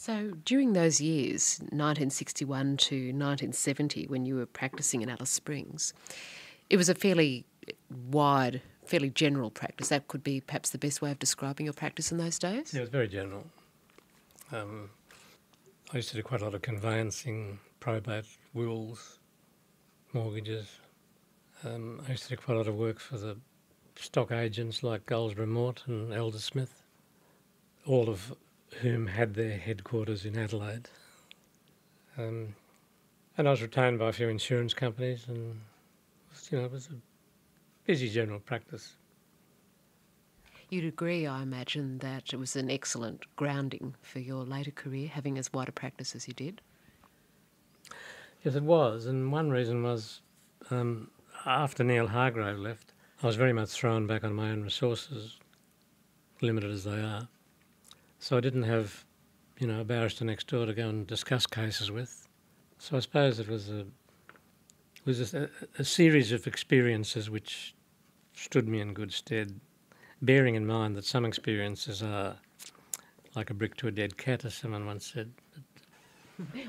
So during those years, 1961 to 1970, when you were practising in Alice Springs, it was a fairly wide, fairly general practice. That could be perhaps the best way of describing your practice in those days? Yeah, it was very general. I used to do quite a lot of conveyancing, probate, wills, mortgages. I used to do quite a lot of work for the stock agents like Goldsborough Mort and Elder Smith, all of whom had their headquarters in Adelaide. And I was retained by a few insurance companies, and it was a busy general practice. You'd agree, I imagine, that it was an excellent grounding for your later career, having as wide a practice as you did? Yes, it was, and one reason was after Neil Hargrave left, I was very much thrown back on my own resources, limited as they are. So I didn't have, a barrister next door to go and discuss cases with. So I suppose it was a series of experiences which stood me in good stead, bearing in mind that some experiences are like a brick to a dead cat, as someone once said.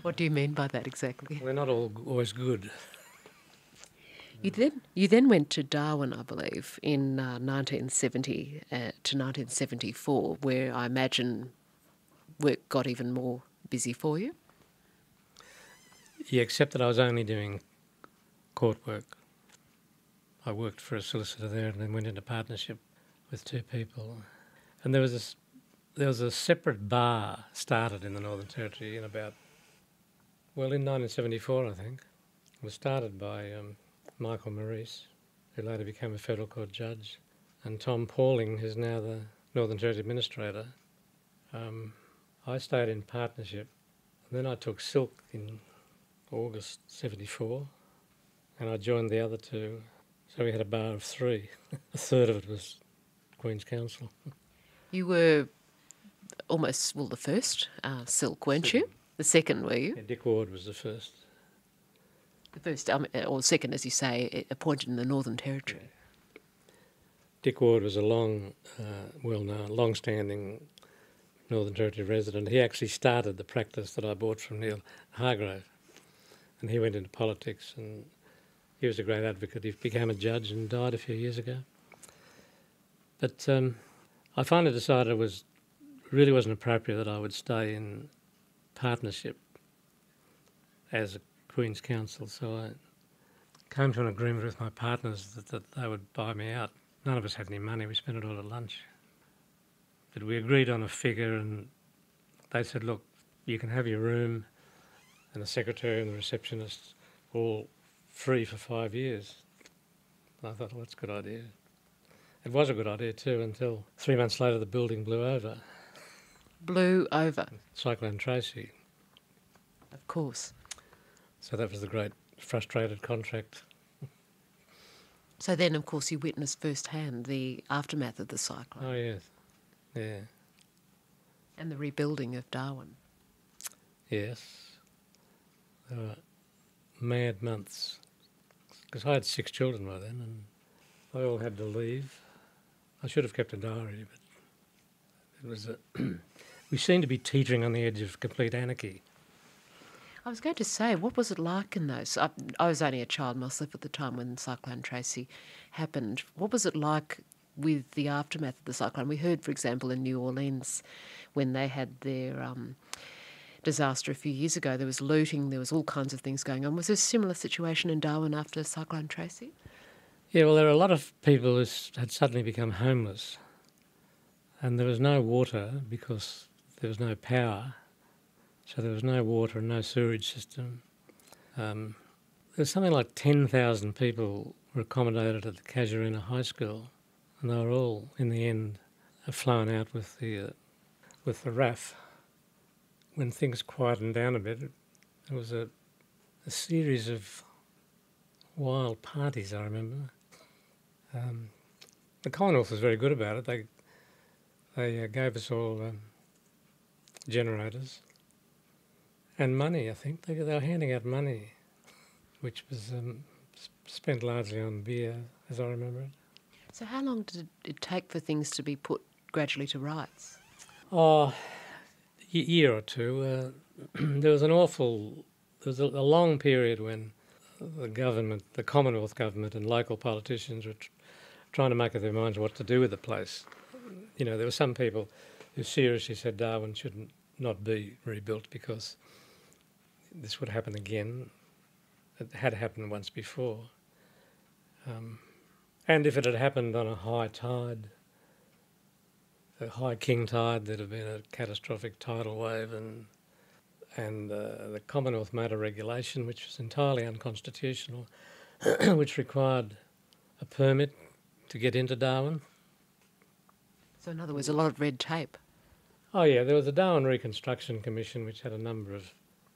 What do you mean by that exactly? They're not always good. You then went to Darwin, I believe, in 1970 to 1974, where I imagine work got even more busy for you. Yeah, except that I was only doing court work. I worked for a solicitor there and then went into partnership with two people. And there was a separate bar started in the Northern Territory in 1974, I think. It was started by Michael Maurice, who later became a federal court judge, and Tom Pauling, who's now the Northern Territory Administrator. I stayed in partnership, and then I took silk in August 74, and I joined the other two. So we had a bar of three. A third of it was Queen's Counsel. You were almost, the first silk, weren't you? The second, were you? Yeah, Dick Ward was the first. The first, or second, as you say, appointed in the Northern Territory. Yeah. Dick Ward was a long-standing Northern Territory resident. He actually started the practice that I bought from Neil Hargrave, and he went into politics, and he was a great advocate. He became a judge and died a few years ago. But I finally decided it really wasn't appropriate that I would stay in partnership as a Queen's Counsel, so I came to an agreement with my partners that they would buy me out. None of us had any money, we spent it all at lunch. But we agreed on a figure, and they said, look, you can have your room and the secretary and the receptionist all free for 5 years. And I thought, well, that's a good idea. It was a good idea too, until 3 months later the building blew over. Blew over? Cyclone Tracy. Of course. So that was the great frustrated contract. So then, of course, you witnessed firsthand the aftermath of the cyclone. Oh, yes. Yeah. And the rebuilding of Darwin. Yes. There were mad months. Because I had 6 children by then, and they all had to leave. I should have kept a diary, but it was we seemed to be teetering on the edge of complete anarchy. I was going to say, what was it like in those? I was only a child myself at the time when Cyclone Tracy happened. What was it like with the aftermath of the cyclone? We heard, for example, in New Orleans, when they had their disaster a few years ago, there was looting, there was all kinds of things going on. Was there a similar situation in Darwin after Cyclone Tracy? Yeah, well, there were a lot of people who had suddenly become homeless, and there was no water because there was no power. So there was no water and no sewerage system. There was something like 10,000 people were accommodated at the Casuarina High School, and they were all, in the end, flown out with the RAF. When things quietened down a bit, it was a series of wild parties, I remember. The Commonwealth was very good about it. They gave us all generators. And money, I think. They were handing out money, which was spent largely on beer, as I remember it. So how long did it take for things to be put gradually to rights? Oh, year or two, there was a long period when the government, the Commonwealth government and local politicians were trying to make up their minds what to do with the place. You know, there were some people who seriously said Darwin shouldn't not be rebuilt because this would happen again. It had happened once before. And if it had happened on a high tide, a high king tide, there'd have been a catastrophic tidal wave, and the Commonwealth made a regulation which was entirely unconstitutional, which required a permit to get into Darwin. So in other words, a lot of red tape. Oh yeah, there was a Darwin Reconstruction Commission which had a number of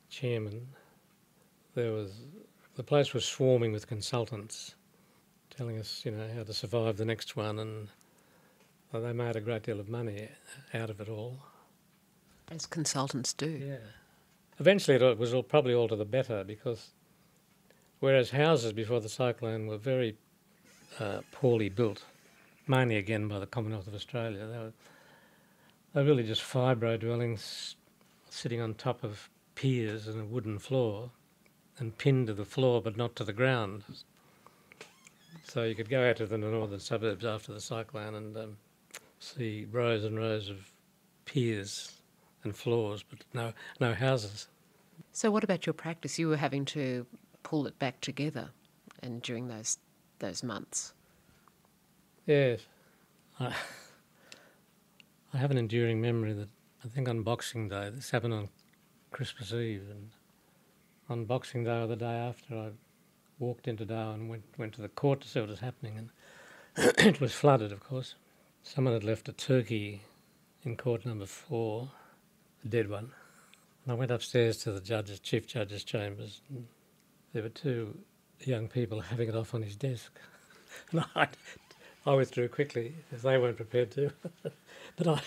chairmen. The place was swarming with consultants telling us, you know, how to survive the next one, and they made a great deal of money out of it all. As consultants do. Yeah. Eventually it was probably all to the better, because whereas houses before the cyclone were very poorly built, mainly again by the Commonwealth of Australia, they were really just fibro dwellings sitting on top of piers and a wooden floor and pinned to the floor but not to the ground. So you could go out to the northern suburbs after the cyclone and see rows and rows of piers and floors, but no houses. So what about your practice? You were having to pull it back together, and during those months. Yes. I have an enduring memory that I think on Boxing Day, this happened on Christmas Eve, and on Boxing Day or the day after, I walked into Darwin and went to the court to see what was happening, and it was flooded, of course. Someone had left a turkey in court number 4, a dead one. And I went upstairs to the chief judge's chambers, and there were 2 young people having it off on his desk. And I withdrew quickly, as they weren't prepared to. But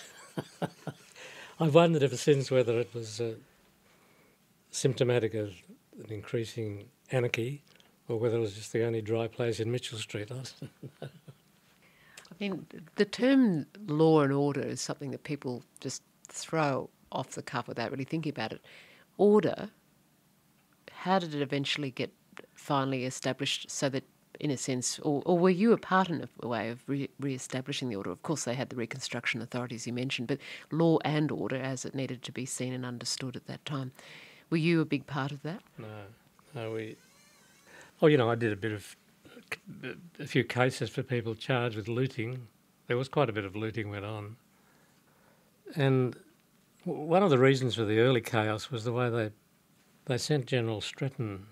I've wondered ever since whether it was symptomatic of an increasing anarchy, or whether it was just the only dry place in Mitchell Street. I mean, the term law and order is something that people just throw off the cuff without really thinking about it. Order, how did it eventually get finally established so that, in a sense, or were you a part in a way of re-establishing the order? Of course, they had the Reconstruction authorities you mentioned, but law and order as it needed to be seen and understood at that time. Were you a big part of that? No, I did a few cases for people charged with looting. There was quite a bit of looting went on. And one of the reasons for the early chaos was the way they sent General Stretton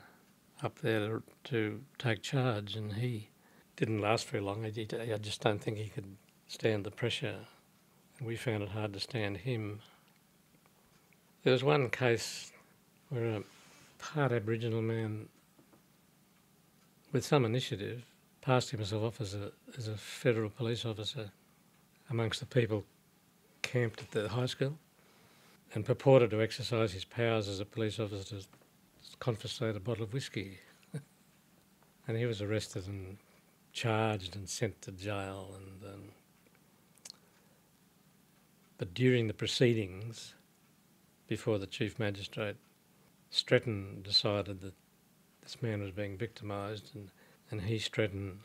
up there to take charge, and he didn't last very long. I just don't think he could stand the pressure, and we found it hard to stand him. There was one case where a part Aboriginal man, with some initiative, passed himself off as a federal police officer amongst the people camped at the high school, and purported to exercise his powers as a police officer to confiscate a bottle of whiskey. And he was arrested and charged and sent to jail. But during the proceedings before the Chief Magistrate, Stretton decided that this man was being victimised, and he, Stretton,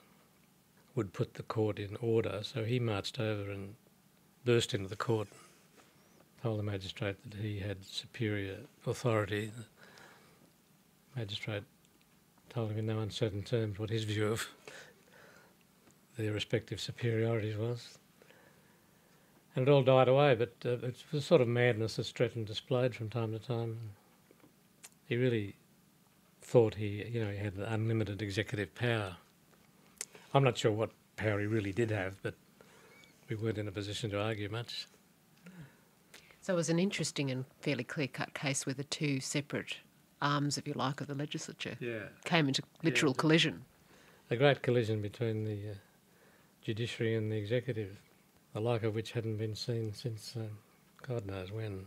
would put the court in order. So he marched over and burst into the court, told the magistrate that he had superior authority. The magistrate told him in no uncertain terms what his view of their respective superiorities was. And it all died away, but it was sort of madness that Stretton displayed from time to time. He really thought he had unlimited executive power. I'm not sure what power he really did have, but we weren't in a position to argue much. So it was an interesting and fairly clear-cut case where the 2 separate arms, if you like, of the legislature came into literal collision. A great collision between the judiciary and the executive, the like of which hadn't been seen since God knows when.